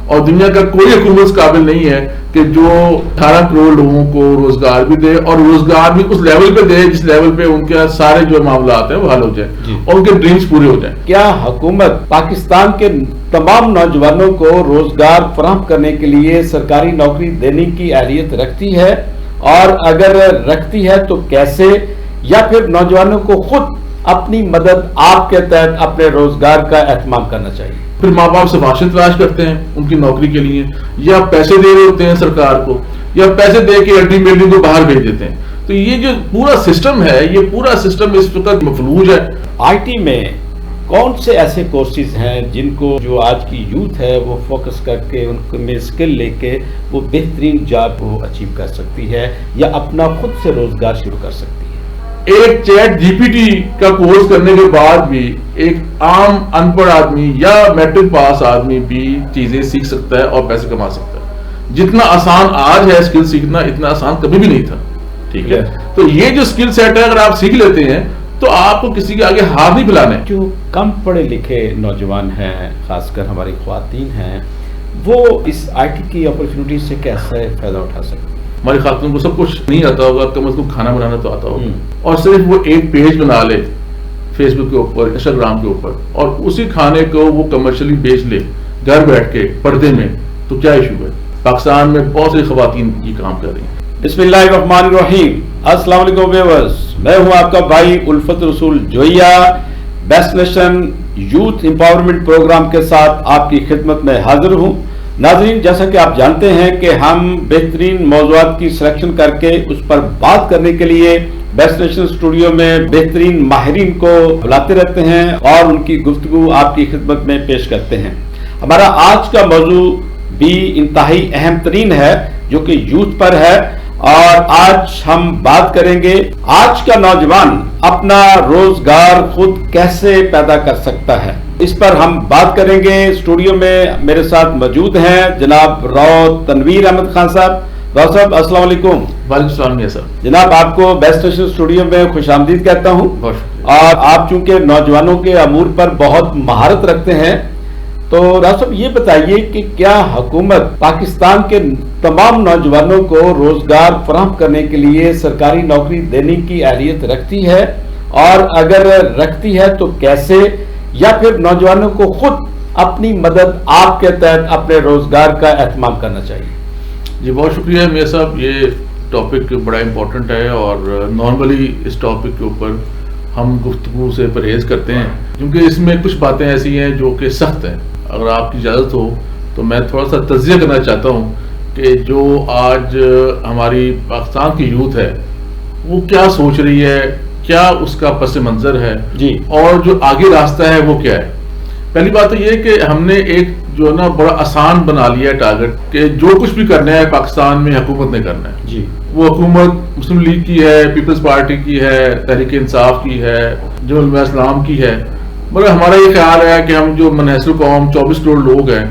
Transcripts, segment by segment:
और दुनिया का कोई हुकूमत इस काबिल नहीं है कि जो 18 करोड़ लोगों को रोजगार भी दे और रोजगार भी उस लेवल पे दे जिस लेवल पे उनके सारे जो मामला हैं वो हल हो जाए और उनके ड्रीम्स पूरे हो जाए। क्या हुकूमत पाकिस्तान के तमाम नौजवानों को रोजगार फराहम करने के लिए सरकारी नौकरी देने की अहलियत रखती है, और अगर रखती है तो कैसे, या फिर नौजवानों को खुद अपनी मदद आपके तहत अपने रोजगार का एहतमाम करना चाहिए? फिर माँ बाप सिफारिशें तलाश करते हैं उनकी नौकरी के लिए, या पैसे दे रहे होते हैं सरकार को, या पैसे दे के अल्टीमेटली को बाहर भेज देते हैं। तो ये जो पूरा सिस्टम है, ये पूरा सिस्टम इस वक्त मफलूज है। आईटी में कौन से ऐसे कोर्सेज हैं जिनको जो आज की यूथ है वो फोकस करके उनमें स्किल लेके वो बेहतरीन जॉब को अचीव कर सकती है या अपना खुद से रोजगार शुरू कर सकती है? एक चैट जीपीटी का कोर्स करने के बाद भी एक आम अनपढ़ आदमी या मैट्रिक पास आदमी भी चीजें सीख सकता है और पैसे कमा सकता है। जितना आसान आज है स्किल सीखना, इतना आसान कभी भी नहीं था। ठीक है, तो ये जो स्किल सेट है अगर आप सीख लेते हैं तो आपको किसी के आगे हाथ नहीं फैलाना है। जो कम पढ़े लिखे नौजवान हैं, खासकर हमारी ख्वातीन हैं, वो इस आईटी की अपॉर्चुनिटी से कैसे फायदा उठा सकते हैं? हमारी खातून को सब कुछ नहीं आता होगा, कम से कम खाना बनाना तो आता होगा, और सिर्फ वो एक पेज बना ले फेसबुक के ऊपर, इंस्टाग्राम के ऊपर, और उसी खाने को वो कमर्शियली बेच ले घर बैठ के पर्दे में, तो क्या इशू है? पाकिस्तान में बहुत सी खवातीन ये काम कर रही हैं। बिस्मिल्लाहिर्रहमानिर्रहीम। अस्सलाम वालेकुम व्यूअर्स, मैं हूं आपका भाई Ulfat Rasool Joiya, best nation youth empowerment programme के साथ आपकी खिदमत में हाजिर हूं। नाज़रीन, जैसा कि आप जानते हैं कि हम बेहतरीन मौज़ूआत की सिलेक्शन करके उस पर बात करने के लिए बेस्ट नेशन स्टूडियो में बेहतरीन माहिरीन को बुलाते रहते हैं और उनकी गुफ्तगू आपकी खिदमत में पेश करते हैं। हमारा आज का मौजू भी इंतहाई अहम तरीन है जो कि यूथ पर है, और आज हम बात करेंगे आज का नौजवान अपना रोजगार खुद कैसे पैदा कर सकता है। इस पर हम बात करेंगे। स्टूडियो में मेरे साथ मौजूद हैं जनाब राव तनवीर अहमद खान साहब। राव साहब, अस्सलाम वालेकुम। वालेकुम सलाम सर। जनाब, आपको बेस्ट नेशन स्टूडियो में खुशामदीद कहता हूं, और आप चूंकि नौजवानों के अमूर पर बहुत महारत रखते हैं, तो राव साहब ये बताइए कि क्या हुकूमत पाकिस्तान के तमाम नौजवानों को रोजगार फराहम करने के लिए सरकारी नौकरी देने की अहलियत रखती है, और अगर रखती है तो कैसे, या फिर नौजवानों को खुद अपनी मदद आपके तहत अपने रोजगार का एहतमाम करना चाहिए? जी बहुत शुक्रिया मेयर साहब, ये टॉपिक बड़ा इम्पोर्टेंट है और नॉर्मली इस टॉपिक के ऊपर हम गुफ्तगू से परहेज करते हैं क्योंकि इसमें कुछ बातें ऐसी हैं जो कि सख्त हैं। अगर आपकी इजाज़त हो तो मैं थोड़ा सा तज्ज़िया करना चाहता हूँ कि जो आज हमारी पाकिस्तान की यूथ है वो क्या सोच रही है, क्या उसका पस मंज़र है जी, और जो आगे रास्ता है वो क्या है। पहली बात तो ये है कि हमने एक जो है ना बड़ा आसान बना लिया है टारगेट कि जो कुछ भी करना है पाकिस्तान में हुकूमत ने करना है जी। वो हुकूमत मुस्लिम लीग की है, पीपल्स पार्टी की है, तहरीक इंसाफ की है, जो उलमा इस्लाम की है। मगर हमारा ये ख्याल है कि हम जो मनहसर कौम 24 करोड़ लोग हैं,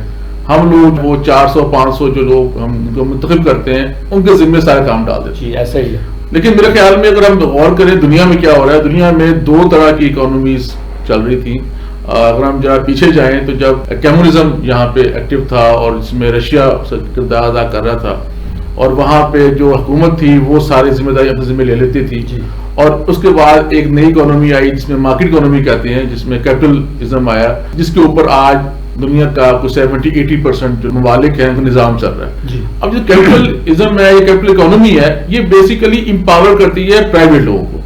हम लोग वो 400-500 जो लोग हम उनको मुंतखब करते हैं उनके जिम्मे सारे काम डाल देते हैं। ऐसा ही है। लेकिन मेरे ख्याल में अगर हम गौर करें दुनिया में क्या हो रहा है, दुनिया में दो तरह की इकोनॉमीज चल रही थी। अगर हम जरा पीछे जाएं तो जब कम्युनिज्म यहाँ पे एक्टिव था और इसमें रशिया किरदार अदा कर रहा था और वहाँ पे जो हुकूमत थी वो सारी जिम्मेदारी अपने जिम्मे ले लेती थी, और उसके बाद एक नई इकोनॉमी आई जिसमें मार्केट इकोनॉमी कहते हैं, जिसमें कैपिटलिज्म आया, जिसके ऊपर आज दुनिया का कुछ 70-80% जो ममालिक है निज़ाम चल रहा है। अब जो कैपिटलिज्म है, ये कैपिटल इकोनॉमी है, ये बेसिकली इंपावर करती है प्राइवेट लोगों को।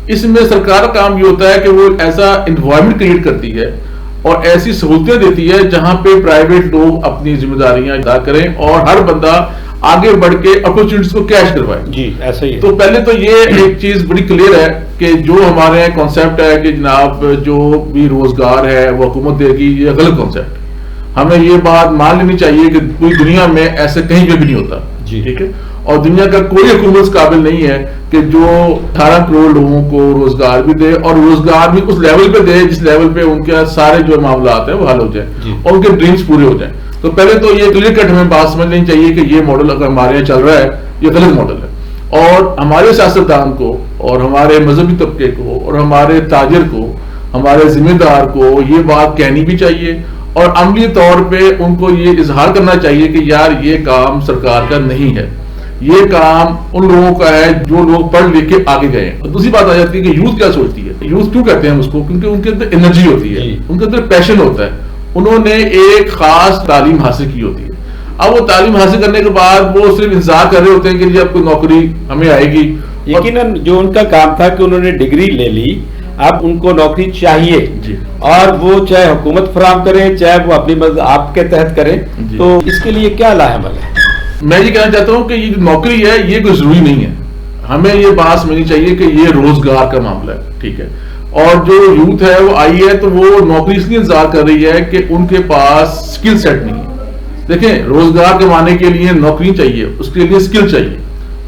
इसमें सरकार का काम ये होता है कि वो ऐसा एनवायरनमेंट क्रिएट करती है और ऐसी सहूलतें देती है जहां पे प्राइवेट लोग अपनी जिम्मेदारियां अदा करें और हर बंदा आगे बढ़ के अपॉर्चुनिटीज को कैश करवाए। जी ऐसा ही है। तो पहले तो ये एक चीज बड़ी क्लियर है कि जो हमारे कॉन्सेप्ट है कि जनाब जो भी रोजगार है वो हुकूमत देगी, ये गलत कॉन्सेप्ट। हमें ये बात मान लेनी चाहिए कि पूरी दुनिया में ऐसे कहीं पे भी नहीं होता। ठीक है, और दुनिया का कोई हुकूमत इस काबिल नहीं है कि जो 18 करोड़ लोगों को रोजगार भी दे और रोजगार भी उस लेवल पे दे जिस लेवल पे उनके सारे जो मामला हैं वो हल हो जाए और उनके ड्रीम्स पूरे हो जाए। तो पहले तो ये क्लियर कट हमें बात समझ लेनी चाहिए कि ये मॉडल अगर हमारे यहाँ चल रहा है ये गलत मॉडल है, और हमारे सियासतदान को और हमारे मजहबी तबके को और हमारे ताजिर को, हमारे जिम्मेदार को ये बात कहनी भी चाहिए और अमली तौर पे उनको ये इजहार करना चाहिए कि यार ये काम सरकार का नहीं है, ये काम उन लोगों का है जो लोग पढ़ लिख के आगे गए। और दूसरी बात आ जाती है कि यूथ क्या सोचती है। यूथ क्यों कहते हैं उसको? क्योंकि उनके अंदर एनर्जी होती है, उनके अंदर पैशन होता है, उन्होंने एक खास तालीम हासिल की होती है। अब वो तालीम हासिल करने के बाद वो सिर्फ इंतजार कर रहे होते हैं कि जब कोई नौकरी हमें आएगी। यकीनन जो उनका काम था कि उन्होंने डिग्री ले ली, अब उनको नौकरी चाहिए जी। और वो चाहे हुकूमत फराम करे चाहे वो अपनी मर्जी आपके तहत करे, तो इसके लिए क्या लाहेमल है? मैं ये कहना चाहता हूँ कि ये जो नौकरी है ये कोई जरूरी नहीं है। हमें ये बात समझनी चाहिए कि ये रोजगार का मामला है, ठीक है। और जो यूथ है वो आई है तो वो नौकरी इसलिए इंतजार कर रही है कि उनके पास स्किल सेट नहीं है। देखें, रोजगार कमाने के लिए नौकरी चाहिए, उसके लिए स्किल चाहिए,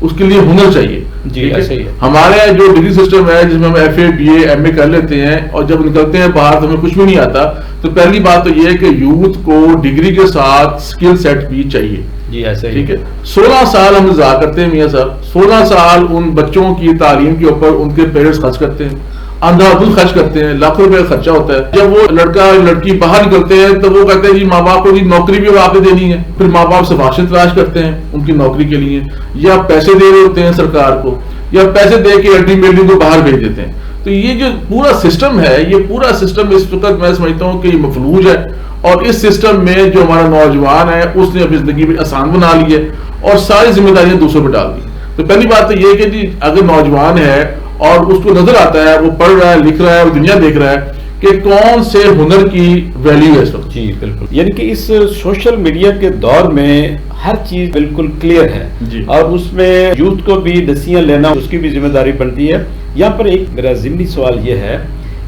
उसके लिए हुनर चाहिए। जी, ऐसे ही है। हमारे जो डिग्री सिस्टम है जिसमें हम FA BA MA कर लेते हैं और जब निकलते हैं बाहर तो हमें कुछ भी नहीं आता, तो पहली बात तो ये है कि यूथ को डिग्री के साथ स्किल सेट भी चाहिए। जी, ऐसे ही। ठीक है। 16 साल हम इंतजार करते हैं मियां साहब, 16 साल उन बच्चों की तालीम के ऊपर उनके पेरेंट्स खर्च करते हैं, अंधाधुंध खर्च करते हैं, लाखों रुपए का खर्चा होता है। जब वो लड़का लड़की बाहर निकलते हैं तो वो कहते हैं जी माँ बाप को जी नौकरी भी आके देनी है, फिर माँ बाप सिफारिशें तलाश करते हैं उनकी नौकरी के लिए, या पैसे दे रहे होते हैं सरकार को, या पैसे दे के अल्टीमेटली को बाहर भेज देते हैं। तो ये जो पूरा सिस्टम है, ये पूरा सिस्टम इस वक्त मैं समझता हूँ कि ये मफलूज है। और इस सिस्टम में जो हमारा नौजवान है उसने अपनी जिंदगी में आसान बना ली है और सारी जिम्मेदारियां दूसरों पर डाल दी। तो पहली बात तो ये कि जी अगर नौजवान है और उसको नजर आता है, वो पढ़ रहा है, लिख रहा है, वो दुनिया देख रहा है कि कौन से हुनर की वैल्यू है इस वक्त। जी बिल्कुल, यानी कि इस सोशल मीडिया के दौर में हर चीज बिल्कुल क्लियर है और उसमें यूथ को भी नसीहत लेना उसकी भी जिम्मेदारी बनती है। यहाँ पर एक मेरा ज़िमनी सवाल ये है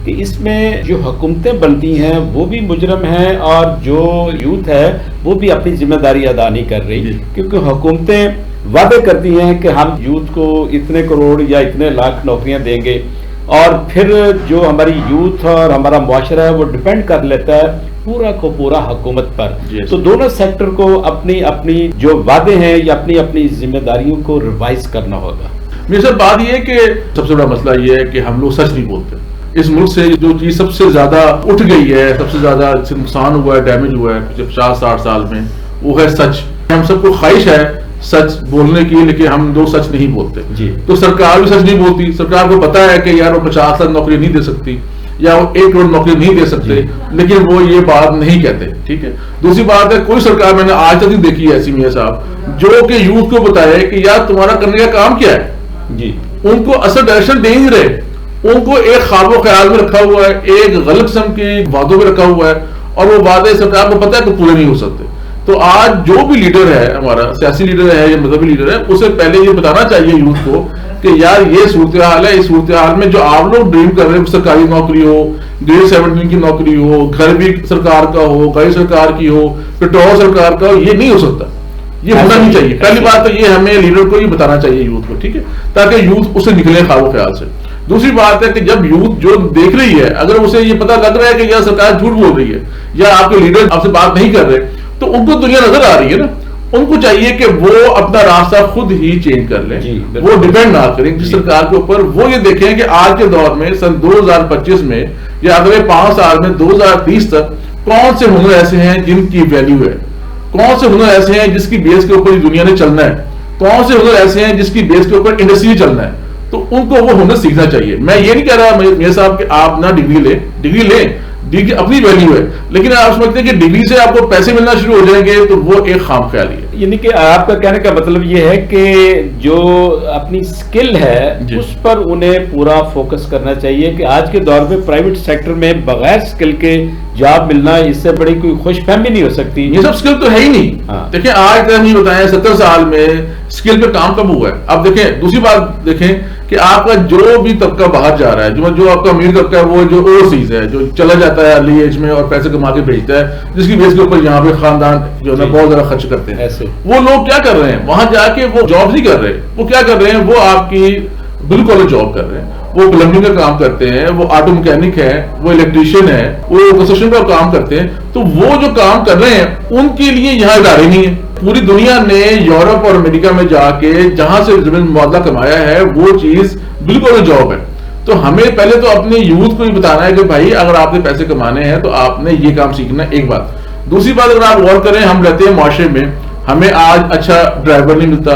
कि इसमें जो हुकूमतें बनती हैं वो भी मुजरम हैं और जो यूथ है वो भी अपनी जिम्मेदारी अदा नहीं कर रही, क्योंकि हुकूमतें वादे करती हैं कि हम यूथ को इतने करोड़ या इतने लाख नौकरियां देंगे और फिर जो हमारी यूथ और हमारा मुआशरा है वो डिपेंड कर लेता है पूरा को पूरा हुकूमत पर। तो दोनों सेक्टर को अपनी अपनी जो वादे हैं या अपनी अपनी जिम्मेदारियों को रिवाइज करना होगा। मेरी सर बात यह है कि सबसे बड़ा मसला यह है कि हम लोग सच नहीं बोलते। इस मुल्क से जो चीज सबसे ज्यादा उठ गई है, सबसे ज्यादा नुकसान हुआ है, डैमेज हुआ है पिछले 50-60 साल में, वो है सच। हम सबको ख्वाहिश है सच बोलने की, लेकिन हम लोग सच नहीं बोलते जी। तो सरकार भी सच नहीं बोलती। सरकार को पता है कि यार वो 50 लाख नौकरी नहीं दे सकती या वो 1 करोड़ नौकरी नहीं दे सकते, लेकिन वो ये बात नहीं कहते। ठीक है। दूसरी बात है, कोई सरकार मैंने आज तक नहीं देखी ऐसी मियां साहब जो कि यूथ को बताए कि यार तुम्हारा करने का काम क्या है जी। उनको असल डायरेक्शन दे नहीं रहे, उनको एक ख्वाबो ख्याल में रखा हुआ है, एक गलत किस्म की वादों में रखा हुआ है और वो वादे सरकार को पता है कि पूरे नहीं हो सकते। तो आज जो भी लीडर है, हमारा सियासी लीडर है या मजहबी लीडर है, उसे पहले ये बताना चाहिए यूथ को कि यार ये सूरत हाल है। इस सूरत हाल में जो आप लोग ड्रीम कर रहे हैं, सरकारी नौकरी हो, ग्रेड 17 की नौकरी हो, घर भी सरकार का हो, गाड़ी सरकार की हो, पेट्रोल सरकार का हो, ये नहीं हो सकता, ये होना नहीं चाहिए। पहली बात तो ये हमें लीडर को ये बताना चाहिए यूथ को, ठीक है, ताकि यूथ उसे निकले ख्वाबो ख्याल से। दूसरी बात है कि जब यूथ जो देख रही है, अगर उसे ये पता लग रहा है कि यार सरकार झूठ बोल रही है या आपके लीडर आपसे बात नहीं कर रहे, तो उनको दुनिया नजर आ रही है ना, उनको चाहिए कि वो अपना रास्ता खुद ही चेंज कर लें, वो डिपेंड ना करें किसी सरकार के ऊपर। वो ये देखें कि आज के दौर में सन 2025 में या अगले 5 साल में 2030 तक कौन से हुनर ऐसे हैं जिनकी वैल्यू है, कौन से हुनर ऐसे हैं जिसकी बेस के ऊपर दुनिया ने चलना है, कौन से हुनर ऐसे हैं जिसकी बेस के ऊपर इंडस्ट्री चलना है। तो उनको वो हुनर सीखना चाहिए। मैं ये नहीं कह रहा मेरे साहब कि आप ना डिग्री लें, डिग्री अपनी वैल्यू है, लेकिन आप समझते हैं कि डिग्री से आपको पैसे मिलना शुरू हो जाएंगे, तो वो एक खाम ख्याली है। यानी कि आपका कहने का मतलब ये है कि जो अपनी स्किल है उस पर उन्हें पूरा फोकस करना चाहिए कि आज के दौर में प्राइवेट सेक्टर में बगैर स्किल के जॉब मिलना, इससे बड़ी कोई खुशफहमी नहीं हो सकती। ये सब स्किल तो है ही नहीं। देखिए आज तक नहीं बताया 70 साल में स्किल पे काम कब हुआ है। अब देखें, दूसरी बात देखें कि आपका जो भी तबका बाहर जा रहा है, जो आपका अमीर तबका है, वो जो ओवरसीज है, जो चला जाता है अर्ली एज में और पैसे कमा के भेजता है, जिसकी बेस के ऊपर यहाँ पे खानदान जो है बहुत ज्यादा खर्च करते हैं, वो लोग क्या कर रहे हैं, वहां जाके वो जॉब नहीं कर रहे, वो क्या कर रहे हैं, वो आपकी ब्लू कॉलर जॉब कर रहे हैं, वो प्लम्बिंग का काम करते हैं, वो ऑटो मैकेनिक है, वो इलेक्ट्रीशियन है, वो कंस्ट्रक्शन का काम करते हैं। तो वो जो काम कर रहे हैं उनके लिए यहाँ इदारे नहीं है। पूरी दुनिया ने यूरोप और अमेरिका में जाके जहां से जमीन मुआवजा कमाया है, वो चीज बिल्कुल जॉब है। तो हमें पहले तो अपने यूथ को ही बताना है कि भाई अगर आपने पैसे कमाने हैं तो आपने ये काम सीखना है, एक बात। दूसरी बात, अगर आप गौर करें, हम रहते हैं मुआशरे में, हमें आज अच्छा ड्राइवर नहीं मिलता,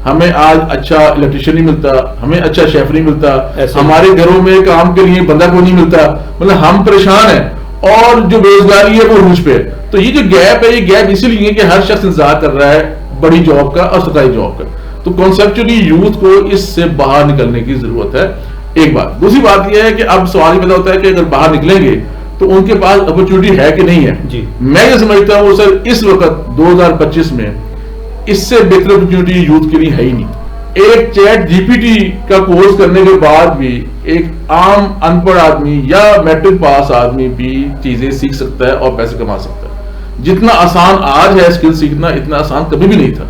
हमें आज अच्छा इलेक्ट्रिशियन नहीं मिलता, हमें अच्छा शेफ नहीं मिलता, हमारे घरों में काम के लिए बंदा को नहीं मिलता, मतलब हम परेशान हैं और जो बेरोजगारी है वो रूज पे। तो ये जो गैप है, ये गैप इसीलिए है कि हर शख्स इंतजार कर रहा है बड़ी जॉब का और सरकारी जॉब का। तो कॉन्सेप्चुअली यूथ को इससे बाहर निकलने की जरूरत है, एक बात। दूसरी बात यह है कि अब सवाल ये पैदा होता है कि अगर बाहर निकलेंगे तो उनके पास अपॉर्चुनिटी है कि नहीं है जी। मैं ये समझता हूँ सर, इस वक्त 2025 में इससे बेहतर अपॉर्चुनिटी यूथ के लिए है ही नहीं। एक चैट जीपीटी का कोर्स करने के बाद भी एक आम अनपढ़ आदमी या मैट्रिक पास आदमी भी चीजें सीख सकता है और पैसे कमा सकता है। जितना आसान आज है स्किल सीखना, इतना आसान कभी भी नहीं था,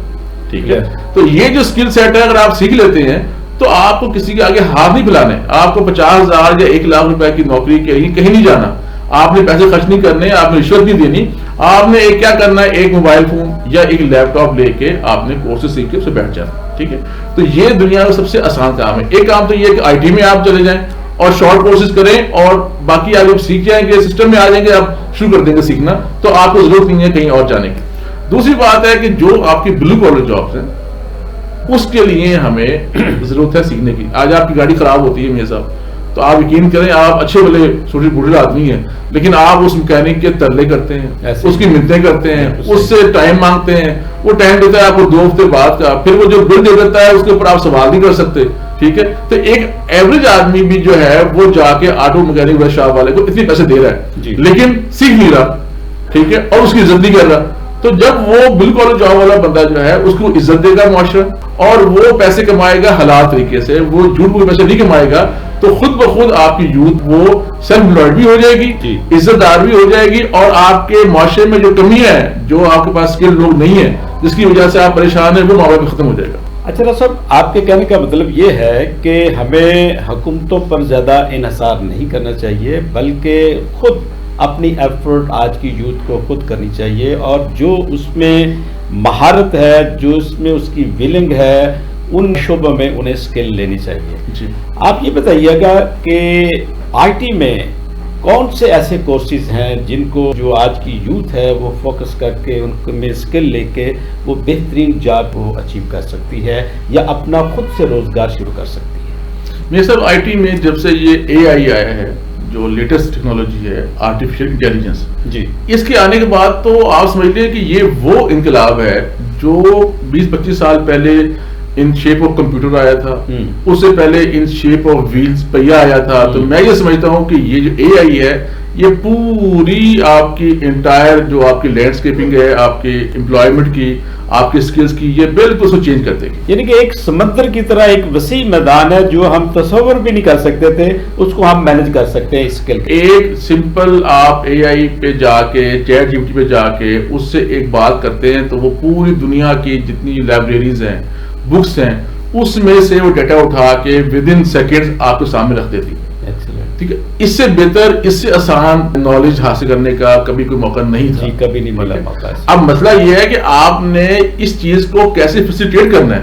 ठीक है। तो ये जो स्किल सेट है, अगर आप सीख लेते हैं तो आपको किसी के आगे हाथ नहीं फैलाने, आपको 50,000 या 1 लाख रुपए की नौकरी के लिए कहीं नहीं जाना, आपने पैसे खर्च नहीं करने, आपने रिश्वत नहीं देनी, आपने एक क्या करना है, एक मोबाइल फोन या एक लैपटॉप लेके आपने कोर्सेज सीख के उससे बैठ जाना, ठीक है। तो ये दुनिया का सबसे आसान काम है। एक काम तो ये है कि आईटी में आप चले जाएं और शॉर्ट कोर्सेज करें और बाकी आगे सीख जाएंगे, सिस्टम में आ जाएंगे, आप शुरू कर देंगे सीखना, तो आपको जरूरत नहीं है कहीं और जाने की। दूसरी बात है कि जो आपकी ब्लू कॉलर जॉब्स हैं उसके लिए हमें जरूरत है सीखने की। आज आपकी गाड़ी खराब होती है मेरे साहब, तो आप यकीन करें, आप अच्छे भले छोटे बूढ़े आदमी हैं, लेकिन आप उस मैकेनिक के तरले करते हैं, उसकी मिन्नतें करते हैं, उससे टाइम मांगते हैं, वो टाइम देता है आपको 2 हफ्ते बाद का, फिर वो जो बिल दे देता है उसके ऊपर आप सवाल नहीं कर सकते, ठीक है। तो एक एवरेज आदमी भी जो है वो जाके ऑटो मैकेनिक शॉप वाले को इतने पैसे दे रहा है लेकिन सीख नहीं रहा, ठीक है, और उसकी इज्जत नहीं कर रहा। तो जब वो बिल कॉलर जॉब वाला बंदा जो है उसको इज्जत देगा मुआशरा और वो पैसे कमाएगा हलाल तरीके से, वो झूठ बोल पैसे नहीं कमाएगा, तो खुद ब खुद आपकी यूथ वो सेल्फ एम्प्लॉयड भी हो जाएगी, इज्जतदार भी हो जाएगी, और आपके मुआशरे में जो कमी है, जो आपके पास स्किल लोग नहीं है, जिसकी वजह से आप परेशान है, वो मामला भी खत्म हो जाएगा। अच्छा डॉक्टर साहब, आपके कहने का मतलब ये है कि हमें हुकूमतों पर ज्यादा इन्हिसार नहीं करना चाहिए, बल्कि खुद अपनी एफर्ट आज की यूथ को खुद करनी चाहिए, और जो उसमें महारत है, जो उसमें उसकी विलिंग है, उन शोबों में उन्हें स्किल लेनी चाहिए जी। आप ये बताइएगा कि आईटी में कौन से ऐसे कोर्सेज हैं जिनको जो आज की यूथ है वो फोकस करके उनमें स्किल लेके वो बेहतरीन जॉब को अचीव कर सकती है या अपना खुद से रोजगार शुरू कर सकती है? मेरे साहब, आईटी में जब से ये एआई आया है, जो लेटेस्ट टेक्नोलॉजी है, आर्टिफिशियल इंटेलिजेंस जी, इसके आने के बाद तो आप समझ लीजिए कि ये वो इनकलाब है जो 20-25 साल पहले इन शेप ऑफ कंप्यूटर आया था, उससे पहले इन शेप ऑफ व्हील्स पहिया आया था। तो मैं ये समझता हूँ कि ये जो एआई है, ये पूरी आपकी इंटायर जो आपकी लैंडस्केपिंग है, आपके एम्प्लॉयमेंट की, आपके स्किल्स की, ये बिल्कुल उसको चेंज कर देगी। यानी कि एक समंदर की तरह एक वसी मैदान है जो हम तस्वर भी नहीं कर सकते थे, उसको हम मैनेज कर सकते हैं स्किल। एक सिंपल आप एआई पे जाके, चैट जीपीटी पे जाके उससे एक बात करते हैं तो वो पूरी दुनिया की जितनी लाइब्रेरीज हैं, बुक्स हैं, उसमें से वो डाटा उठा के विद इन सेकेंड्स आपके सामने रख देती है। ठीक है, इससे बेहतर, इससे आसान नॉलेज हासिल करने का कभी कोई मौका नहीं था जी, कभी नहीं मिला मौका। अब मसला यह है कि आपने इस चीज को कैसे फैसिलिटेट करना है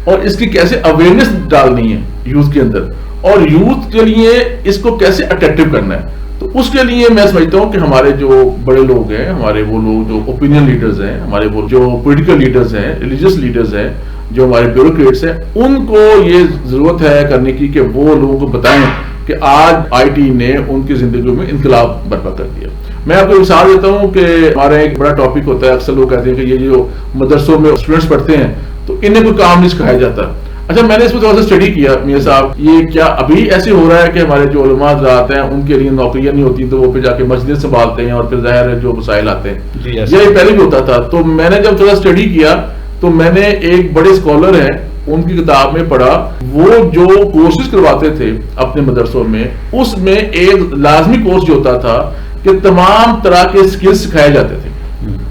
और इसकी कैसे अवेयरनेस डालनी है यूथ के अंदर, और यूथ के लिए इसको कैसे अट्रैक्टिव करना है। तो उसके लिए मैं समझता हूँ कि हमारे जो बड़े लोग हैं, हमारे वो लोग जो ओपिनियन लीडर्स हैं, हमारे वो जो पॉलिटिकल लीडर्स हैं, रिलीजियस लीडर्स हैं, जो हमारे ब्यूरोक्रेट्स हैं, उनको ये जरूरत है करने की कि वो लोगों को बताएं कि आज आईटी ने उनकी जिंदगी में इनकलाब बर्पा कर दिया। मैं आपको मिसाल देता हूँ कि हमारा एक बड़ा टॉपिक होता है, अक्सर लोग कहते हैं कि ये जो मदरसों में स्टूडेंट्स पढ़ते हैं तो इन्हें कोई काम नहीं सिखाया जाता। अच्छा, मैंने इसमें थोड़ा सा स्टडी किया मियां साहब, ये क्या अभी ऐसे हो रहा है कि हमारे जो उलमा हज़रात हैं उनके लिए नौकरियां नहीं होती तो वो फिर जाके मस्जिद संभालते हैं और फिर जाहिर है जो मसाइल आते हैं, ये पहले भी होता था। तो मैंने जब थोड़ा स्टडी किया तो मैंने एक बड़े स्कॉलर हैं उनकी किताब में पढ़ा, वो जो कोर्सेज करवाते थे अपने मदरसों में, उसमें एक लाजमी कोर्स जो होता था कि तमाम तरह के स्किल्स सिखाए जाते थे।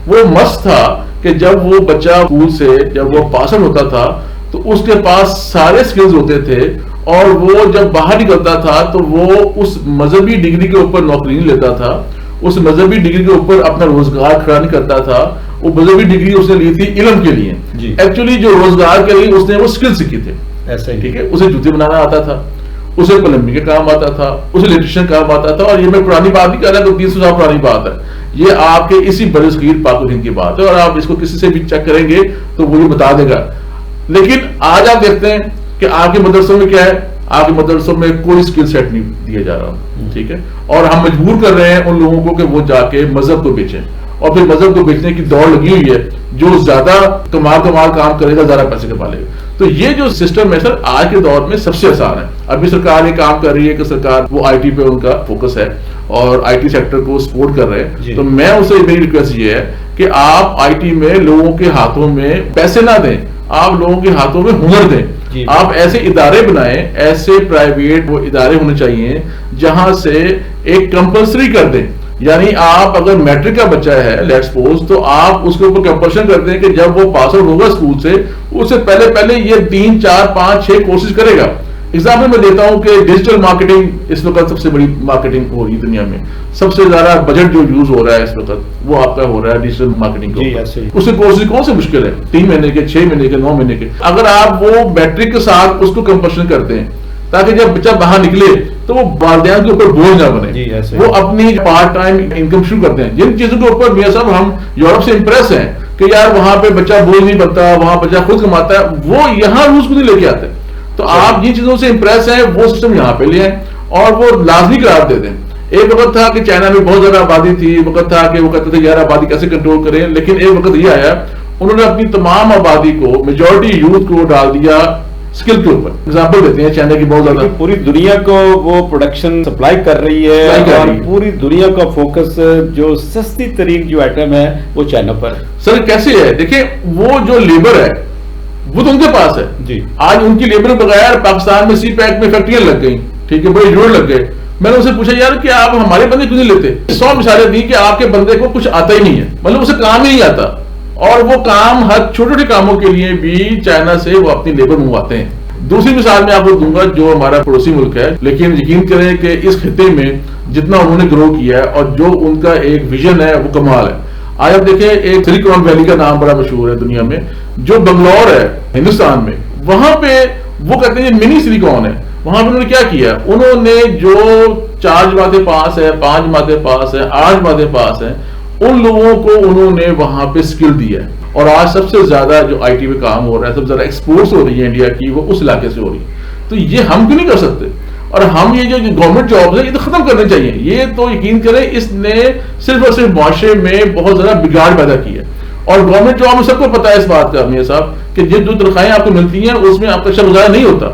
वो मस्त था कि जब वो बच्चा स्कूल से जब वो पास आउट होता था तो उसके पास सारे स्किल्स होते थे, और वो जब बाहर निकलता था तो वो उस मजहबी डिग्री के ऊपर नौकरी नहीं लेता था, उस मजहबी डिग्री के ऊपर अपना रोजगार खड़ा नहीं करता था। वो मजहबी डिग्री उसने ली थी इल्म के लिए, एक्चुअली जो रोजगार के लिए उसने वो स्किल सीखी थे, ऐसा ही, ठीक है। उसे जूते बनाना आता था, उसे प्लम्बिंग का काम आता था, उसे इलेक्ट्रिशियन काम आता था। और ये मैं पुरानी बात नहीं कर रहा, तो 300 साल पुरानी बात है, ये आपके इसी बरसगीर पाक हिंद की बात है, और आप इसको किसी से भी चेक करेंगे तो वो ये बता देगा। लेकिन आज आप देखते हैं कि आपके मदरसों में क्या है, आपके मदरसों में कोई स्किल सेट नहीं दिया जा रहा, ठीक है। और हम मजबूर कर रहे हैं उन लोगों को कि वो जाके मजहब को बेचें, और फिर मजहब को बेचने की दौड़ लगी हुई है, जो ज्यादा कमाल काम करेगा ज्यादा पैसे कमा लेगा। तो ये जो सिस्टम है सर, आज के दौर में सबसे आसान है। अभी सरकार ये काम कर रही है कि सरकार वो आईटी पे उनका फोकस है और आईटी सेक्टर को सपोर्ट कर रहे हैं। तो मैं उनसे मेरी रिक्वेस्ट ये है कि आप आईटी में लोगों के हाथों में पैसे ना दें, आप लोगों के हाथों में हुनर दें। आप ऐसे इदारे बनाएं, ऐसे प्राइवेट वो इदारे होने चाहिए जहां से एक कंपल्सरी कर दें, यानी आप अगर मैट्रिक का बच्चा है लेट्स सपोज, तो आप उसके ऊपर कंपल्शन कर दें कि जब वो पास आउट होगा स्कूल से, उससे पहले ये 3, 4, 5, 6 कोर्सेज करेगा। एग्जाम्पल मैं देता हूं कि डिजिटल मार्केटिंग इस वक्त सबसे बड़ी मार्केटिंग हो रही है दुनिया में, सबसे ज्यादा बजट जो यूज हो रहा है इस वक्त वो आपका हो रहा है डिजिटल मार्केटिंग का। उसके कोर्सेज कौन से मुश्किल है, 3 महीने के, 6 महीने के, 9 महीने के। अगर आप वो मैट्रिक के साथ उसको कंपल्शन करते हैं ताकि जब बच्चा बाहर निकले तो वो वालिदैन के ऊपर बोझ ना बने, वो अपनी पार्ट टाइम इनकम शुरू करते हैं। जिन चीजों के ऊपर मियां साहब हम यूरोप से इंप्रेस हैं कि यार वहां पे बच्चा बोझ नहीं बनता, वहां बच्चा खुद कमाता है, वो यहाँ रूल्स को नहीं लेके आते। तो आप जिन चीजों से इंप्रेस हैं वो सिस्टम यहाँ पे ले आए और वो लाजमी करार दे दें। एक वक्त था कि चाइना में बहुत ज्यादा आबादी थी, वक्त था कि वो कहते थे यार आबादी कैसे कंट्रोल करें, लेकिन एक वक्त ये आया उन्होंने अपनी तमाम आबादी को, मेजॉरिटी यूथ को डाल दिया स्किल के ऊपर। एग्जांपल देते हैं चाइना की बहुत ज्यादा, पूरी दुनिया को वो प्रोडक्शन सप्लाई कर रही है और पूरी दुनिया का फोकस जो सस्ती तरीन जो आइटम है वो चाइना पर। सर कैसे है, देखिए वो जो लेबर है वो तो उनके पास है जी। आज उनकी लेबर बगैर पाकिस्तान में सी पैक में फैक्ट्रियां लग गई, ठीक है, बड़े जोड़ लग गए। मैंने उनसे पूछा यार कि आप हमारे बंदे क्यों नहीं लेते? 100 मिसालें दी कि आपके बंदे को कुछ आता ही नहीं है, मतलब उसे काम ही नहीं आता, और वो काम हर छोटे छोटे कामों के लिए भी चाइना से वो अपनी लेबर मंगवाते हैं। दूसरी मिसाल मैं आपको दूंगा जो हमारा पड़ोसी मुल्क है, लेकिन यकीन करें कि इस खिते में जितना उन्होंने ग्रो किया है और जो उनका एक विजन है वो कमाल है। आज आप देखें एक सिलिकॉन वैली का नाम बड़ा मशहूर है दुनिया में, जो बंगलौर है हिंदुस्तान में, वहां पे वो कहते हैं मिनी सिलिकॉन है। वहां पे उन्होंने क्या किया, उन्होंने जो 4 जमातें पास है, 5 जमातें पास है, 8 जमातें पास है, उन लोगों को उन्होंने वहां पे स्किल दिया है। और आज सबसे ज्यादा जो आईटी में काम हो रहा है, सबसे ज्यादा एक्सपोर्ट्स हो रही है इंडिया की, वो उस इलाके से हो रही है। तो ये हम क्यों नहीं कर सकते? और हम ये जो गवर्नमेंट जॉब्स है ये तो खत्म करने चाहिए। ये तो यकीन करें इसने सिर्फ और सिर्फ माशरे में बहुत ज्यादा बिगाड़ पैदा की है। और गवर्नमेंट जॉब में सबको पता है इस बात का मियां साहब कि जिन जो तनख्वाहें आपको मिलती हैं उसमें आपका अच्छा गुजारा नहीं होता।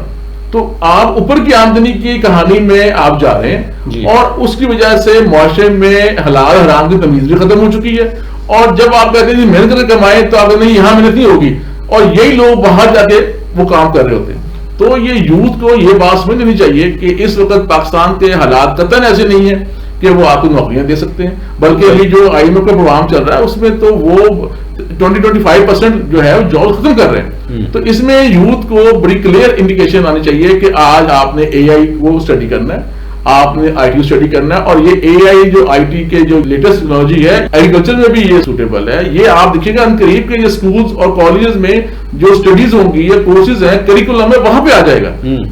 तो आप ऊपर की आमदनी की कहानी में आप जा रहे हैं और उसकी वजह से माशरे में हलाल हराम की तमीज भी खत्म हो चुकी है। और जब आप कहते हैं मेहनत करके कमाए तो आप नहीं, यहाँ मेहनत नहीं होगी, और यही लोग बाहर जाके वो काम कर रहे होते हैं। तो ये यूथ को ये बात समझ लेनी चाहिए कि इस वक्त पाकिस्तान के हालात कतई ऐसे नहीं है कि वो आपको नौकरियां दे सकते हैं, बल्कि अभी जो IMF का प्रोग्राम चल रहा है उसमें तो वो 20-25% जो है वो जॉब खत्म कर रहे हैं। तो इसमें यूथ को बड़ी क्लियर इंडिकेशन आनी चाहिए कि आज आपने AI को स्टडी करना है, आपने IT स्टडी करना है, और ये AI जो IT के जो लेटेस्ट टेक्नोलॉजी है एग्रीकल्चर में भी ये सूटेबल है। ये आप देखिएगा अनकरीब के ये स्कूल्स और कॉलेजेस में जो स्टडीज होंगी, ये कोर्सेज हैं, करिकुलम में वहां पे आ जाएगा।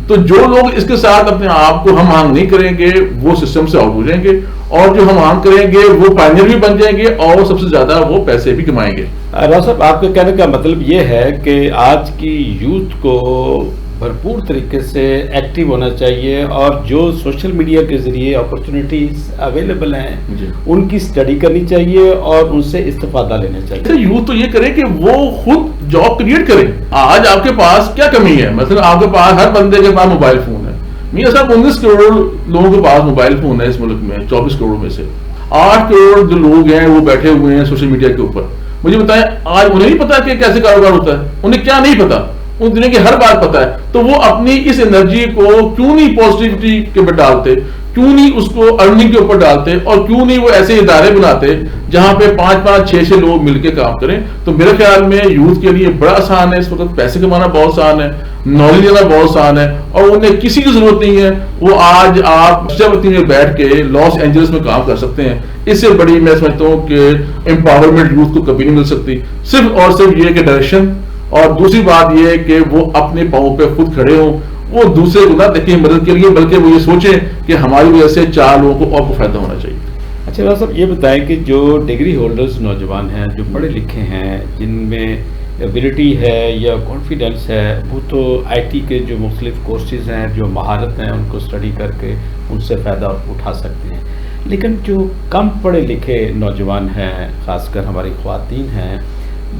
तो जो लोग इसके साथ अपने आप को हम आंग नहीं करेंगे वो सिस्टम से आउट हो जाएंगे, और जो हम आंग करेंगे वो पायनियर भी बन जाएंगे और सबसे ज्यादा वो पैसे भी कमाएंगे। राव साहब, आपके कहने का मतलब ये है कि आज की यूथ को भरपूर तरीके से एक्टिव होना चाहिए और जो सोशल मीडिया के जरिए अपॉर्चुनिटीज अवेलेबल हैं उनकी स्टडी करनी चाहिए और उनसे इस्तेफादा लेना चाहिए। यूथ तो ये करे कि वो खुद जॉब क्रिएट करे। आज आपके पास क्या कमी है? मतलब आपके पास हर बंदे के पास मोबाइल फोन है। मियां साहब 19 करोड़ लोगों के पास मोबाइल फोन है इस मुल्क में। 24 करोड़ में से 8 करोड़ जो लोग हैं वो बैठे हुए हैं सोशल मीडिया के ऊपर। मुझे बताएं, आज उन्हें नहीं पता कि कैसे कारोबार होता है, उन्हें क्या नहीं पता, उन दुनिया की हर बात पता है। तो वो अपनी इस एनर्जी को क्यों नहीं पॉजिटिविटी के ऊपर डालते, क्यों नहीं उसको अर्निंग के ऊपर डालते, और क्यों नहीं वो ऐसे इदारे बनाते जहां पे 5-5, 6-6 लोग मिलकर काम करें। तो मेरे ख्याल में यूथ के लिए बड़ा आसान है, इस वक्त पैसे कमाना बहुत आसान है, नॉलेज लेना बहुत आसान है, और उन्हें किसी की जरूरत नहीं है। वो आज आप मध्यवर्ती में बैठ के लॉस एंजल्स में काम कर सकते हैं। इससे बड़ी मैं समझता हूँ कि एम्पावरमेंट यूथ को कभी नहीं मिल सकती। सिर्फ और सिर्फ ये कि डायरेक्शन, और दूसरी बात यह है कि वो अपने पांव पे खुद खड़े हों वो दूसरे को ना देखें मदद के लिए, बल्कि वो ये सोचें कि हमारी वजह से 4 लोगों को और फायदा होना चाहिए। अच्छा राजा साहब, ये बताएं कि जो डिग्री होल्डर्स नौजवान हैं, जो पढ़े लिखे हैं, जिनमें एबिलिटी है या कॉन्फिडेंस है, वो तो आईटी के जो मुख्तलिफ कोर्सेज हैं, जो महारत हैं, उनको स्टडी करके उनसे फ़ायदा उठा सकते हैं। लेकिन जो कम पढ़े लिखे नौजवान हैं, ख़ासकर हमारी ख़वातीन हैं,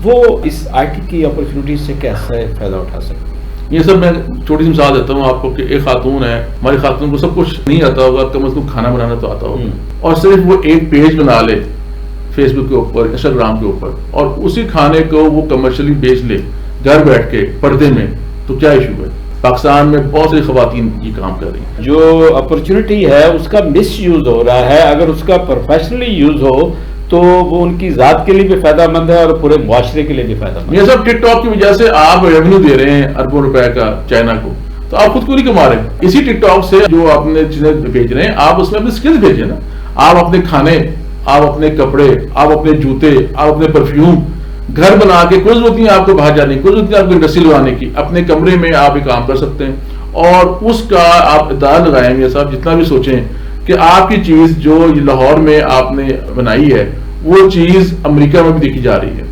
वो इस आईटी की अपॉर्चुनिटी से कैसे फ़ायदा उठा सकते हैं? ये सब मैं छोटी सी मिसाल देता हूँ आपको कि एक खातून है, हमारी खातून को सब कुछ नहीं आता होगा, कम से कम खाना बनाना तो आता होगा, और सिर्फ वो एक पेज बना ले फेसबुक के ऊपर, इंस्टाग्राम के ऊपर, और उसी खाने को वो कमर्शियली बेच ले घर बैठ के पर्दे में, तो क्या इशू है? पाकिस्तान में बहुत सी खवातीन ये काम कर रही हैं। जो अपॉर्चुनिटी है उसका मिस यूज हो रहा है, अगर उसका प्रोफेशनली यूज हो तो वो उनकी जात के लिए भी फायदामंद है और पूरे मुआशरे के लिए भी फायदामंद है। ये सब टिकटॉक की वजह से आप रेवेन्यू दे रहे हैं अरबों रुपए का चाइना को, तो आप खुद को नहीं कमा रहे। इसी टिकटॉक से जो आपने चीजें भेज रहे हैं, आप उसमें अपने स्किल्स भेजिए ना। आप अपने खाने, आप अपने कपड़े, आप अपने जूते, आप अपने परफ्यूम घर बना के, कोई जरूरत नहीं है आपको बाहर जाने की, कोई जरूरत नहीं आपको इंडस्ट्री लगाने की, अपने कमरे में आप ये काम कर सकते हैं। और उसका आप इदारा लगाएंगे साहब, जितना भी सोचें कि आपकी चीज जो लाहौर में आपने बनाई है, वो चीज अमेरिका में भी देखी जा रही है,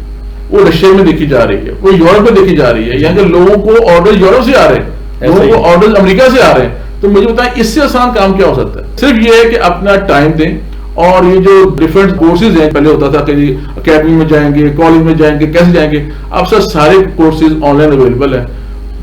वो रशिया में देखी जा रही है, वो यूरोप में देखी जा रही है। यहाँ के लोगों को ऑर्डर यूरोप से आ रहे हैं, लोगों को ऑर्डर अमेरिका से आ रहे हैं। तो मुझे बताएं इससे आसान काम क्या हो सकता है? सिर्फ ये है कि अपना टाइम दें, और ये जो डिफरेंट कोर्सेज हैं, पहले होता था कि जी अकेडमी में जाएंगे, कॉलेज में जाएंगे, कैसे जाएंगे, अब सर सारे कोर्सेज ऑनलाइन अवेलेबल हैं,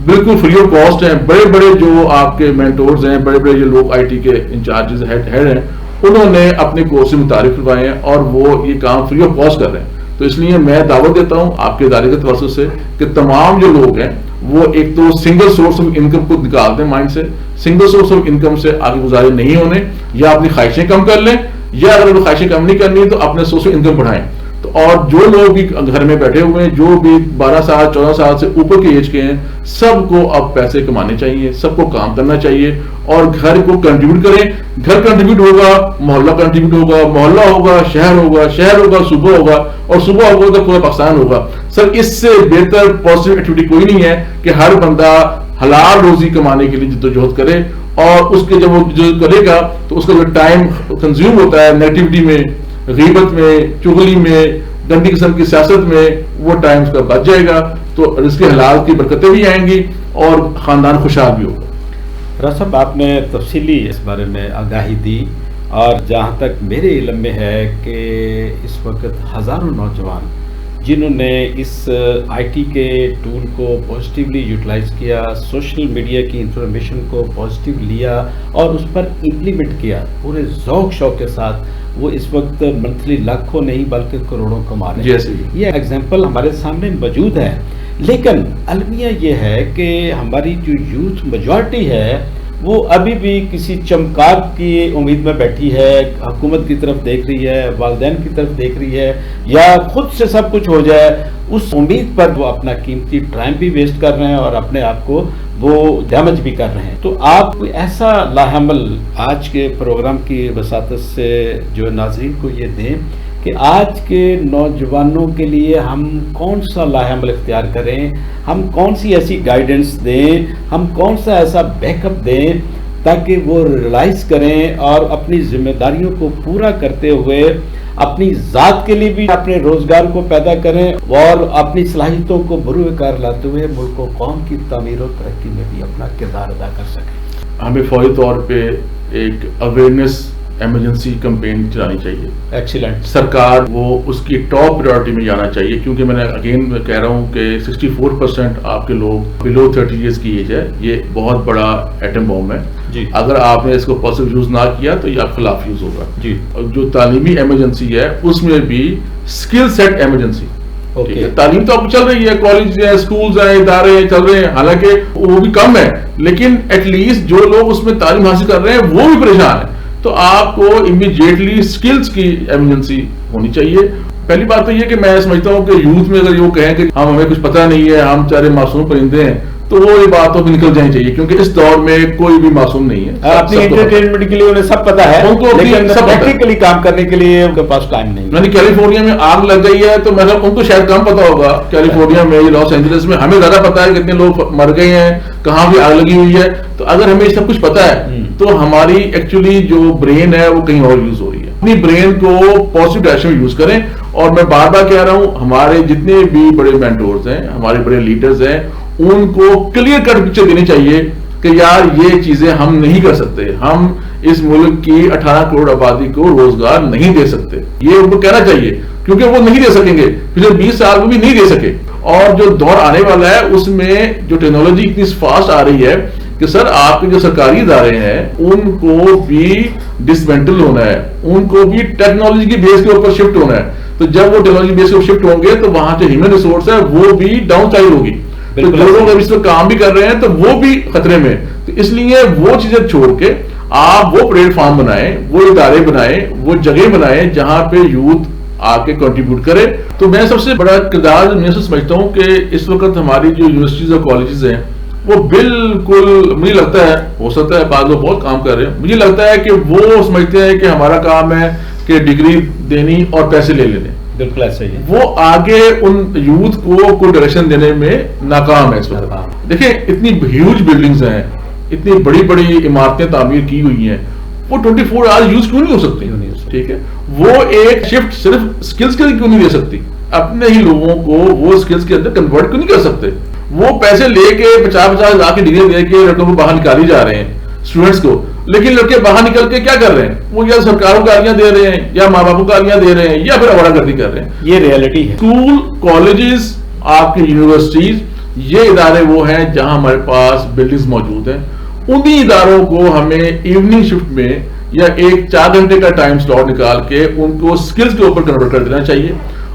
बिल्कुल फ्री ऑफ कॉस्ट हैं। बड़े बड़े जो आपके मेंटोर्स हैं, बड़े बड़े जो लोग आईटी के इंचार्जेस हेड हैं, उन्होंने अपने कोर्स मुतारिफ करवाए हैं और वो ये काम फ्री ऑफ कॉस्ट कर रहे हैं। तो इसलिए मैं दावत देता हूं आपके इदारे के तवज्जुह से कि तमाम जो लोग हैं वो एक तो सिंगल सोर्स ऑफ इनकम को निकाल दें माइंड से, सिंगल सोर्स ऑफ इनकम से आगे गुजारे नहीं होने, या अपनी ख्वाहिशें कम कर लें, या अगर वो ख्वाहिशें कम नहीं करनी तो अपने सोर्स ऑफ इनकम बढ़ाएं। तो और जो लोग भी घर में बैठे हुए हैं, जो भी 12 साल 14 साल से ऊपर के एज के हैं, सबको अब पैसे कमाने चाहिए, सबको काम करना चाहिए और घर को कंट्रीब्यूट करें। घर कंट्रीब्यूट होगा, मोहल्ला कंट्रीब्यूट होगा, मोहल्ला होगा, शहर होगा, शहर होगा, सूबा होगा, और सूबा होगा तो पूरा पाकिस्तान होगा। सर इससे बेहतर पॉजिटिव एक्टिविटी कोई नहीं है कि हर बंदा हलाल रोजी कमाने के लिए जिद्दोजहद करे, और उसके जब वो जो करेगा तो उसका जो टाइम कंज्यूम होता है नेगेटिविटी में, गीबत में, चुगली में, गंदी किस्म की सियासत में, वो टाइम उसका बच जाएगा, तो रिज़्क़ हलाल की बरकतें भी आएंगी और खानदान खुशहाल भी होगा। राजा साहब, आपने तफसीली इस बारे में आगाही दी, और जहाँ तक मेरे इल्म में है कि इस वक्त हज़ारों नौजवान जिन्होंने इस आईटी के टूल को पॉजिटिवली यूटिलाइज किया, सोशल मीडिया की इंफॉर्मेशन को पॉजिटिव लिया और उस पर इम्प्लीमेंट किया पूरे ज़ौक़ शौक़ के साथ, वो इस वक्त मंथली लाखों नहीं बल्कि करोड़ों कमा रहे हैं। ये एग्जाम्पल हमारे सामने मौजूद है। लेकिन अलमिया ये है कि हमारी जो यूथ मेजॉरिटी है वो अभी भी किसी चमकार की उम्मीद में बैठी है, हुकूमत की तरफ देख रही है, वालिदैन की तरफ देख रही है, या खुद से सब कुछ हो जाए उस उम्मीद पर वो अपना कीमती टाइम भी वेस्ट कर रहे हैं और अपने आप को वो डैमेज भी कर रहे हैं। तो आप कोई ऐसा लाहमल आज के प्रोग्राम की वसातत से जो नाज़रीन को ये दें कि आज के नौजवानों के लिए हम कौन सा लाहमल इख्तियार करें, हम कौन सी ऐसी गाइडेंस दें, हम कौन सा ऐसा बैकअप दें ताकि वो रियलाइज़ करें और अपनी जिम्मेदारियों को पूरा करते हुए अपनी ज़ात के लिए भी अपने रोज़गार को पैदा करें और अपनी सलाहियतों को बुरुकार लाते हुए मुल्क व कौम की तामीर और तरक्की में भी अपना किरदार अदा कर सकें। हमें फौरी तौर पे एक अवेयरनेस इमरजेंसी कैंपेन चलानी चाहिए। एक्सीलेंट। सरकार वो उसकी टॉप प्रायोरिटी में जाना चाहिए, क्योंकि मैंने अगेन कह रहा हूँ कि 64% आपके लोग बिलो 30 ईयर्स की एज है। ये बहुत बड़ा एटम बॉम्ब है जी। अगर आपने इसको पॉजिटिव यूज ना किया तो ये आप खिलाफ यूज होगा जी। और जो तालीमी इमरजेंसी है उसमें भी स्किल सेट इमरजेंसी। तालीम तो अब चल रही है, कॉलेज है, स्कूल्स हैं, इदारे चल रहे हैं, हालांकि वो भी कम है, लेकिन एटलीस्ट जो लोग उसमें तालीम हासिल कर रहे हैं वो भी परेशान है। तो आपको इमीडिएटली स्किल्स की इमरजेंसी होनी चाहिए। पहली बात तो ये कि मैं समझता हूँ कि यूथ में अगर ये कहें कि हमें कुछ पता नहीं है, हम चारे मासूम परिंदे हैं, तो वो ये बात तो निकल जानी चाहिए, क्योंकि इस दौर में कोई भी मासूम नहीं है। अपनी एंटरटेनमेंट के लिए उन्हें सब पता है, उनको लेकिन सब प्रैक्टिकली काम करने के लिए उनके पास टाइम नहीं। यानी कैलिफोर्निया में आग लग गई है तो मतलब उनको शायद कम पता होगा, कैलिफोर्निया में, लॉस एंजलिस में हमें ज्यादा पता है कितने लोग मर गए हैं, कहाँ भी आग लगी हुई है। तो अगर हमें सब कुछ पता है तो हमारी एक्चुअली जो ब्रेन है वो कहीं और यूज हो रही है। अपनी ब्रेन को पॉजिटिव डायरेक्शन में यूज करें। और मैं बार बार कह रहा हूं, हमारे जितने भी बड़े मेंटोर्स हैं, हमारे बड़े लीडर्स हैं, उनको क्लियर कट पिक्चर देनी चाहिए कि यार ये चीजें हम नहीं कर सकते, हम इस मुल्क की 18 करोड़ आबादी को रोजगार नहीं दे सकते। ये उनको कहना चाहिए, क्योंकि वो नहीं दे सकेंगे, पिछले 20 साल में भी नहीं दे सके। और जो दौर आने वाला है उसमें जो टेक्नोलॉजी इतनी फास्ट आ रही है कि सर आपके जो सरकारी इदारे हैं उनको भी डिसमेंटल होना है, उनको भी टेक्नोलॉजी की बेस के ऊपर शिफ्ट होना है। तो जब वो टेक्नोलॉजी बेस के ऊपर शिफ्ट होंगे तो वहां जो ह्यूमन रिसोर्स है वो भी डाउन साइड होगी। तो जो लोग अभी इस पर काम भी कर रहे हैं तो वो भी खतरे में। तो इसलिए वो चीजें छोड़ के आप वो प्लेटफॉर्म बनाएं, वो इदारे बनाएं, वो जगह बनाएं जहां पे यूथ आके कंट्रीब्यूट करे। तो मैं सबसे बड़ा किरदार मैं समझता हूं कि इस वक्त हमारी जो यूनिवर्सिटीज और कॉलेजेस हैं वो बिल्कुल, मुझे लगता है, हो सकता है बाद में बहुत काम कर रहे हैं, मुझे लगता है कि वो समझते हैं कि हमारा काम है कि डिग्री देनी और पैसे ले लेने। बिल्कुल ऐसा ही है। वो आगे उन यूथ को कोई डायरेक्शन देने में नाकाम है इस वक्त। देखिए इतनी ह्यूज बिल्डिंग्स हैं, इतनी बड़ी बड़ी इमारतें तामीर की हुई हैं, वो 24 आवर्स यूज क्यों नहीं हो सकती? ठीक है, वो एक शिफ्ट सिर्फ स्किल्स के लिए क्यों नहीं दे सकती? अपने ही लोगों को वो स्किल्स के अंदर कन्वर्ट क्यों नहीं कर सकते? वो पैसे लेके 50-50 लाख की डिग्री देके लड़कों को बाहर निकाली जा रहे हैं, स्टूडेंट्स को। लेकिन लड़के बाहर निकल के क्या कर रहे हैं? वो या सरकारों को गालियां दे रहे हैं, या माँ बाप को गालियां दे रहे हैं, या फिर आवारागर्दी कर रहे हैं। ये रियलिटी है। स्कूल, कॉलेजेस, आपकी यूनिवर्सिटीज, ये इदारे वो हैं जहां हमारे पास बिल्डिंग्स मौजूद हैं। उन्हीं इदारों को हमें इवनिंग शिफ्ट में या एक 4 घंटे का टाइम स्लॉट निकाल के उनको स्किल्स के ऊपर कन्वर्ट कर देना चाहिए।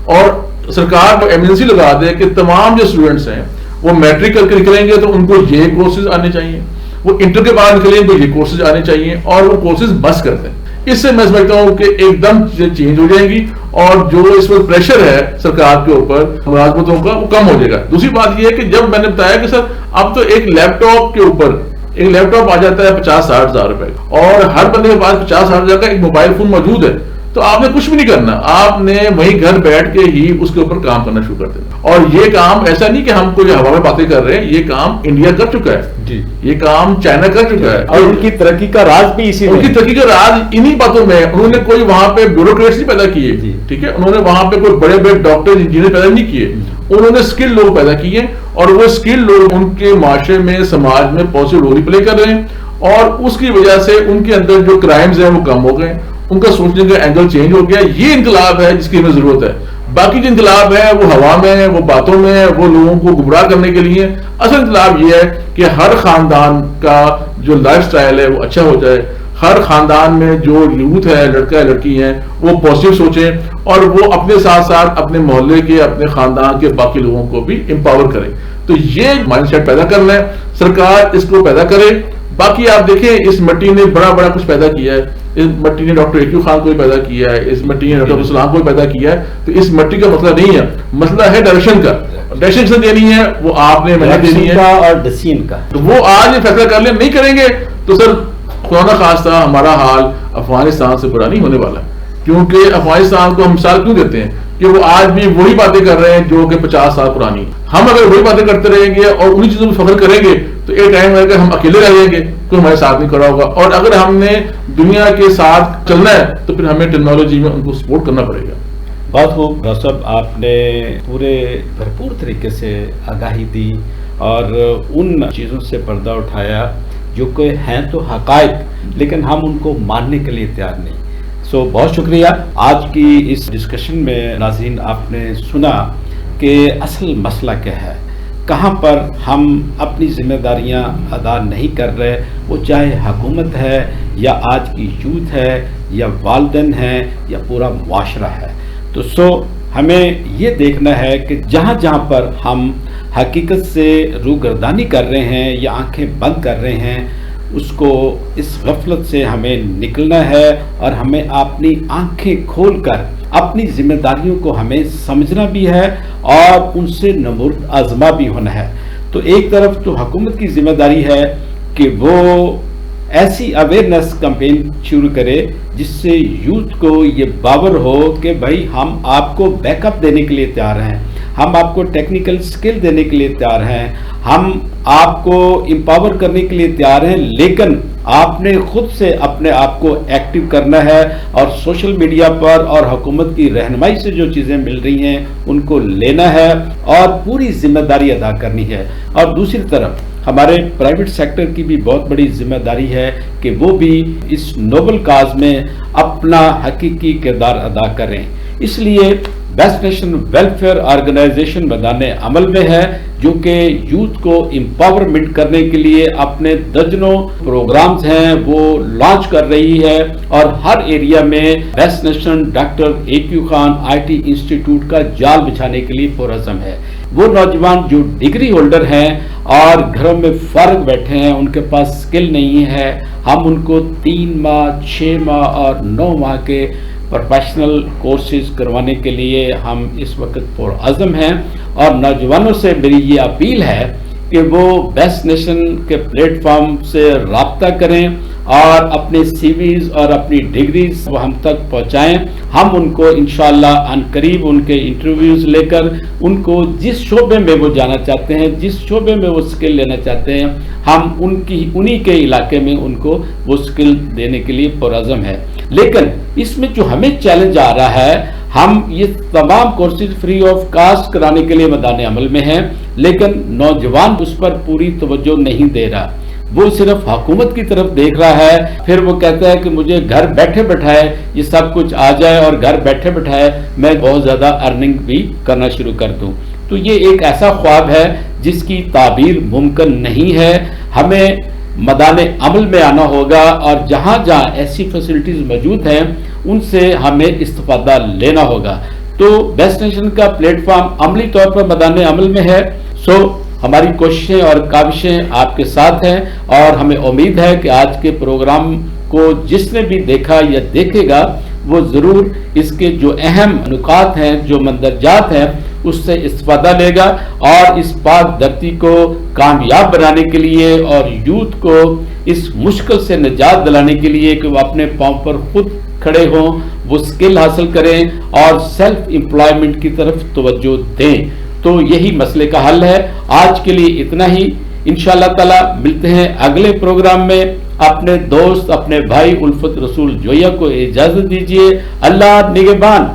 और सरकार को एमएनसी लगा दे कि तमाम जो स्टूडेंट्स हैं वो मैट्रिक करके निकलेंगे तो उनको ये कोर्सेज आने चाहिए, वो इंटर के बाद निकलेंगे तो ये कोर्सेज आने चाहिए, और वो कोर्सेज बस करते हैं। इससे मैं समझता हूं कि एकदम चीजें चेंज हो जाएंगी और जो इस वक्त प्रेशर है सरकार के ऊपर मुलाजमतों का वो कम हो जाएगा। दूसरी बात यह है कि जब मैंने बताया कि सर अब तो एक लैपटॉप के ऊपर एक लैपटॉप आ जाता है 50-60 हजार रुपए का, और हर बंदे के पास 50-60 हजार का एक मोबाइल फोन मौजूद है, तो आपने कुछ भी नहीं करना, आपने वहीं घर बैठ के ही उसके ऊपर काम करना शुरू कर देना। और ये काम ऐसा नहीं कि हम कोई हवा में बातें कर रहे हैं, ये काम इंडिया कर चुका है जी, ये काम चाइना कर चुका है। और उनकी तरक्की का राज भी इसी, उनकी तरक्की का राज इन्हीं बातों में। उन्होंने कोई वहां पे ब्यूरोक्रेट्स नहीं पैदा किए, ठीक है, उन्होंने वहां पे कोई बड़े बड़े डॉक्टर इंजीनियर पैदा नहीं किए, उन्होंने स्किल लोग पैदा किए, और वो स्किल लोग उनके माशरे में, समाज में पॉजिटिव रोल प्ले कर रहे हैं, और उसकी वजह से उनके अंदर जो क्राइम्स हैं वो कम हो गए, उनका सोचने का एंगल चेंज हो गया। ये इंकलाब है जिसकी हमें जरूरत है। बाकी जो इंकलाब है वो हवा में है, वो बातों में है, वो लोगों को गुमराह करने के लिए। असल इंकलाब ये है कि हर खानदान का जो लाइफस्टाइल है वो अच्छा हो जाए, हर खानदान में जो यूथ है, लड़का है लड़की है, वो पॉजिटिव सोचें, और वो अपने साथ साथ अपने मोहल्ले के, अपने खानदान के बाकी लोगों को भी एम्पावर करें। तो ये माइंडसेट पैदा करना है, सरकार इसको पैदा करे। बाकी आप देखें इस मट्टी ने बड़ा बड़ा कुछ पैदा किया है, इस मट्टी ने डॉक्टर एक्यू खान को भी पैदा किया है, इस मट्टी ने डॉक्टर सलाम को भी पैदा किया है। तो इस मट्टी का मसला नहीं है, मसला है डायरेक्शन का। डायरेक्शन देनी है वो आपने मेहनत देनी है, और डिसीजन का। तो वो आज ये फैसला कर ले, नहीं करेंगे तो सर खुदा ना खास्ता हमारा हाल अफगानिस्तान से बुरा नहीं होने वाला। क्योंकि अफगानिस्तान को हम मिसाल क्यों देते हैं कि वो आज भी वही बातें कर रहे हैं जो कि 50 साल पुरानी। हम अगर वही बातें करते रहेंगे और उन्हीं चीजों पर फख्र करेंगे तो एक टाइम आएगा हम अकेले रह जाएंगे, कोई हमारे साथ नहीं खड़ा होगा। और अगर हमने दुनिया के साथ चलना है तो फिर हमें टेक्नोलॉजी में उनको सपोर्ट करना पड़ेगा। बहुत खूब डॉक्टर साहब, आपने पूरे भरपूर तरीके से आगाही दी और उन चीज़ों से पर्दा उठाया जो कि हैं तो हकायक, लेकिन हम उनको मानने के लिए तैयार नहीं। सो बहुत शुक्रिया। आज की इस डिस्कशन में नाज़रीन आपने सुना कि असल मसला क्या है, कहाँ पर हम अपनी जिम्मेदारियाँ अदा नहीं कर रहे, वो चाहे हुकूमत है या आज की यूथ है या वालिदैन है या पूरा मुआशरा है। तो हमें ये देखना है कि जहाँ जहाँ पर हम हकीकत से रूगर्दानी कर रहे हैं या आंखें बंद कर रहे हैं, उसको इस गफलत से हमें निकलना है और हमें अपनी आंखें खोलकर अपनी जिम्मेदारियों को हमें समझना भी है और उनसे नमुर्द आज़मा भी होना है। तो एक तरफ तो हुकूमत की जिम्मेदारी है कि वो ऐसी अवेयरनेस कैंपेन शुरू करे जिससे यूथ को ये बावर हो कि भाई हम आपको बैकअप देने के लिए तैयार हैं, हम आपको टेक्निकल स्किल देने के लिए तैयार हैं, हम आपको एम्पावर करने के लिए तैयार हैं, लेकिन आपने खुद से अपने आप को एक्टिव करना है और सोशल मीडिया पर और हुकूमत की रहनुमाई से जो चीज़ें मिल रही हैं उनको लेना है और पूरी जिम्मेदारी अदा करनी है। और दूसरी तरफ हमारे प्राइवेट सेक्टर की भी बहुत बड़ी जिम्मेदारी है कि वो भी इस नोबल काज में अपना हकीकी किरदार अदा करें। इसलिए बेस्ट नेशन वेलफेयर ऑर्गेनाइजेशन मैदान अमल में है, जो कि यूथ को एम्पावरमेंट करने के लिए अपने दर्जनों प्रोग्राम्स हैं वो लॉन्च कर रही है और हर एरिया में best nation doctor AQ Khan IT institute का जाल बिछाने के लिए पुरअज़्म है। वो नौजवान जो डिग्री होल्डर हैं और घरों में फारग बैठे हैं, उनके पास स्किल नहीं है, हम उनको 3 माह 6 माह और 9 माह के प्रोफेशनल कोर्सेज करवाने के लिए हम इस वक्त पुरअज़्म हैं। और नौजवानों से मेरी ये अपील है कि वो बेस्ट नेशन के प्लेटफॉर्म से राब्ता करें और अपने CVs और अपनी डिग्रीज वो हम तक पहुंचाएं। हम उनको इंशाअल्लाह अनकरीब उनके इंटरव्यूज लेकर उनको जिस शोबे में वो जाना चाहते हैं, जिस शोबे में वो स्किल लेना चाहते हैं, हम उन्हीं के इलाके में उनको वो स्किल देने के लिए पुरअज़्म है। लेकिन इसमें जो हमें चैलेंज आ रहा है, हम ये तमाम कोर्सेज फ्री ऑफ कास्ट कराने के लिए मैदान अमल में हैं, लेकिन नौजवान उस पर पूरी तवज्जो नहीं दे रहा। वो सिर्फ हुकूमत की तरफ देख रहा है, फिर वो कहता है कि मुझे घर बैठे बैठाए ये सब कुछ आ जाए और घर बैठे बैठाए मैं बहुत ज़्यादा अर्निंग भी करना शुरू कर दूं। तो ये एक ऐसा ख्वाब है जिसकी ताबीर मुमकिन नहीं है। हमें मैदान अमल में आना होगा और जहाँ जहाँ ऐसी फैसिलिटीज़ मौजूद हैं उनसे हमें इस्तिफादा लेना होगा। तो बेस्ट नेशन का प्लेटफॉर्म अमली तौर पर मैदान अमल में है। सो हमारी कोशिशें और काविशें आपके साथ हैं और हमें उम्मीद है कि आज के प्रोग्राम को जिसने भी देखा या देखेगा वो ज़रूर इसके जो अहम नुकात हैं, जो मंदरजात हैं, उससे इस्तिफादा लेगा और इस पाक धरती को कामयाब बनाने के लिए और यूथ को इस मुश्किल से निजात दिलाने के लिए कि वो अपने पांव पर खुद खड़े हों, वो स्किल हासिल करें और सेल्फ एम्प्लॉयमेंट की तरफ तवज्जो दें। तो यही मसले का हल है। आज के लिए इतना ही। इंशाअल्लाह ताला मिलते हैं अगले प्रोग्राम में। अपने दोस्त, अपने भाई उल्फत रसूल जोया को इजाजत दीजिए। अल्लाह निगहबान।